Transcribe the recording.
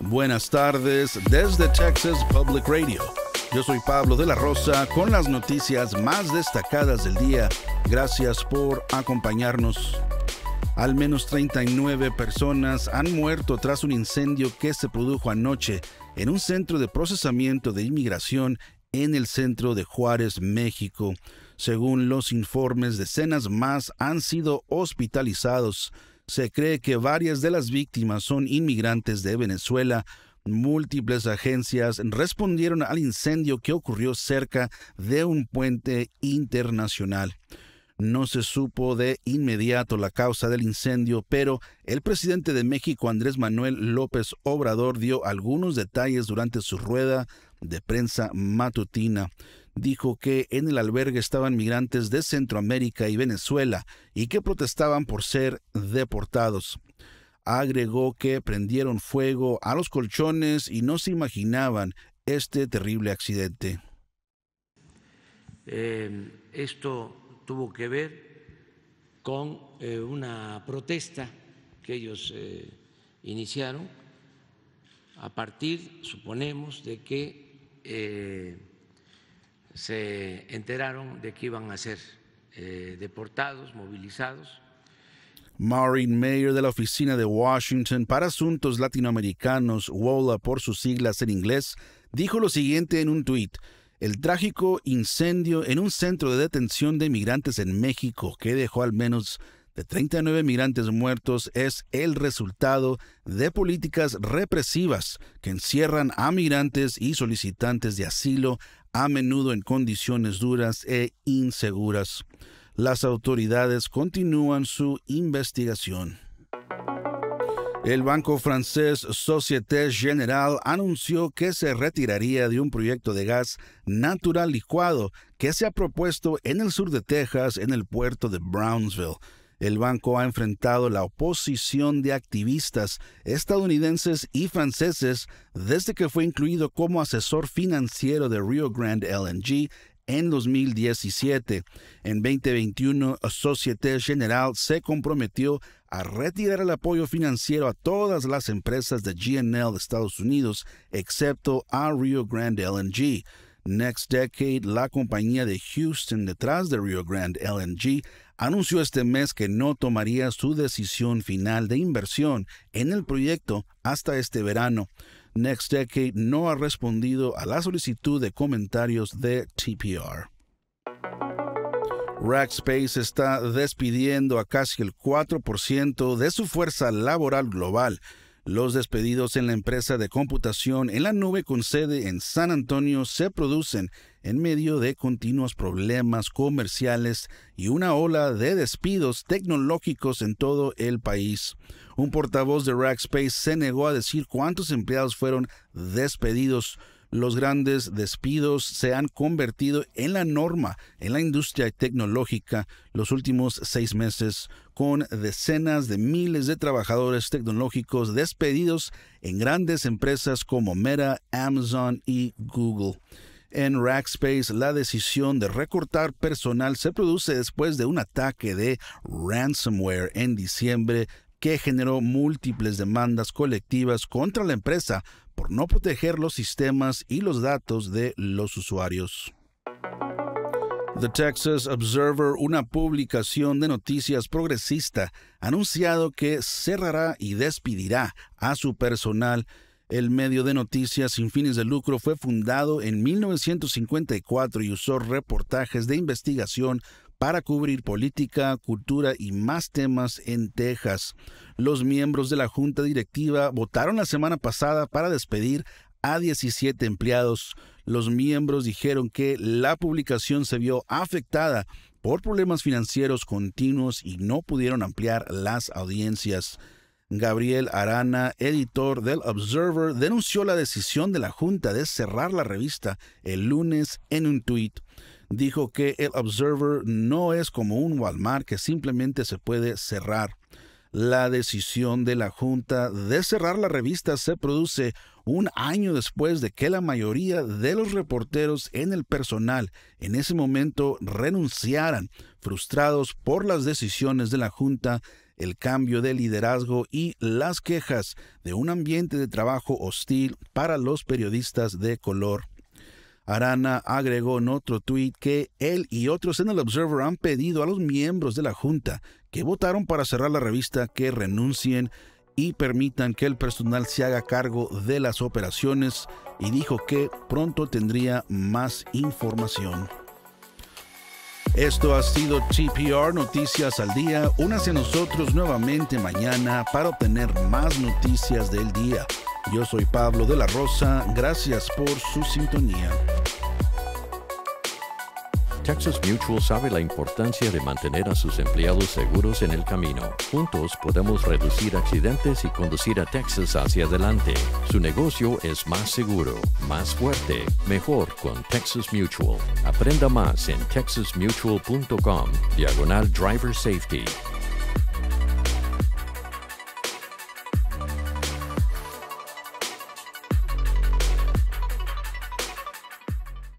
Buenas tardes desde Texas Public Radio. Yo soy Pablo de la Rosa con las noticias más destacadas del día. Gracias por acompañarnos. Al menos 39 personas han muerto tras un incendio que se produjo anoche en un centro de procesamiento de inmigración en el centro de Juárez, México. Según los informes, decenas más han sido hospitalizados. Se cree que varias de las víctimas son inmigrantes de Venezuela. Múltiples agencias respondieron al incendio que ocurrió cerca de un puente internacional. No se supo de inmediato la causa del incendio, pero el presidente de México, Andrés Manuel López Obrador, dio algunos detalles durante su rueda de prensa matutina. Dijo que en el albergue estaban migrantes de Centroamérica y Venezuela y que protestaban por ser deportados. Agregó que prendieron fuego a los colchones y no se imaginaban este terrible accidente. Esto tuvo que ver con una protesta que ellos iniciaron a partir, suponemos, de que se enteraron de que iban a ser deportados, movilizados. Maureen Mayer, de la Oficina de Washington para Asuntos Latinoamericanos, WOLA por sus siglas en inglés, dijo lo siguiente en un tuit: el trágico incendio en un centro de detención de migrantes en México, que dejó al menos de 39 migrantes muertos, es el resultado de políticas represivas que encierran a migrantes y solicitantes de asilo, a menudo en condiciones duras e inseguras. Las autoridades continúan su investigación. El banco francés Société Générale anunció que se retiraría de un proyecto de gas natural licuado que se ha propuesto en el sur de Texas, en el puerto de Brownsville. El banco ha enfrentado la oposición de activistas estadounidenses y franceses desde que fue incluido como asesor financiero de Rio Grande LNG en 2017. En 2021, Société Générale se comprometió a retirar el apoyo financiero a todas las empresas de GNL de Estados Unidos, excepto a Rio Grande LNG. NextDecade, la compañía de Houston detrás de Rio Grande LNG, anunció este mes que no tomaría su decisión final de inversión en el proyecto hasta este verano. NextDecade no ha respondido a la solicitud de comentarios de TPR. Rackspace está despidiendo a casi el 4% de su fuerza laboral global. Los despedidos en la empresa de computación en la nube con sede en San Antonio se producen en medio de continuos problemas comerciales y una ola de despidos tecnológicos en todo el país. Un portavoz de Rackspace se negó a decir cuántos empleados fueron despedidos. Los grandes despidos se han convertido en la norma en la industria tecnológica los últimos 6 meses, con decenas de miles de trabajadores tecnológicos despedidos en grandes empresas como Meta, Amazon y Google. En Rackspace, la decisión de recortar personal se produce después de un ataque de ransomware en diciembre que generó múltiples demandas colectivas contra la empresa por no proteger los sistemas y los datos de los usuarios. The Texas Observer, una publicación de noticias progresista, ha anunciado que cerrará y despedirá a su personal. El medio de noticias sin fines de lucro fue fundado en 1954 y usó reportajes de investigación para cubrir política, cultura y más temas en Texas. Los miembros de la junta directiva votaron la semana pasada para despedir a 17 empleados. Los miembros dijeron que la publicación se vio afectada por problemas financieros continuos y no pudieron ampliar las audiencias. Gabriel Arana, editor del Observer, denunció la decisión de la junta de cerrar la revista el lunes en un tuit. Dijo que el Observer no es como un Walmart que simplemente se puede cerrar. La decisión de la Junta de cerrar la revista se produce un año después de que la mayoría de los reporteros en el personal en ese momento renunciaran, frustrados por las decisiones de la Junta el cambio de liderazgo y las quejas de un ambiente de trabajo hostil para los periodistas de color. Arana agregó en otro tuit que él y otros en el Observer han pedido a los miembros de la Junta que votaron para cerrar la revista que renuncien y permitan que el personal se haga cargo de las operaciones, y dijo que pronto tendría más información. Esto ha sido TPR Noticias al Día. Únase a nosotros nuevamente mañana para obtener más noticias del día. Yo soy Pablo de la Rosa. Gracias por su sintonía. Texas Mutual sabe la importancia de mantener a sus empleados seguros en el camino. Juntos podemos reducir accidentes y conducir a Texas hacia adelante. Su negocio es más seguro, más fuerte, mejor con Texas Mutual. Aprenda más en texasmutual.com/driver safety.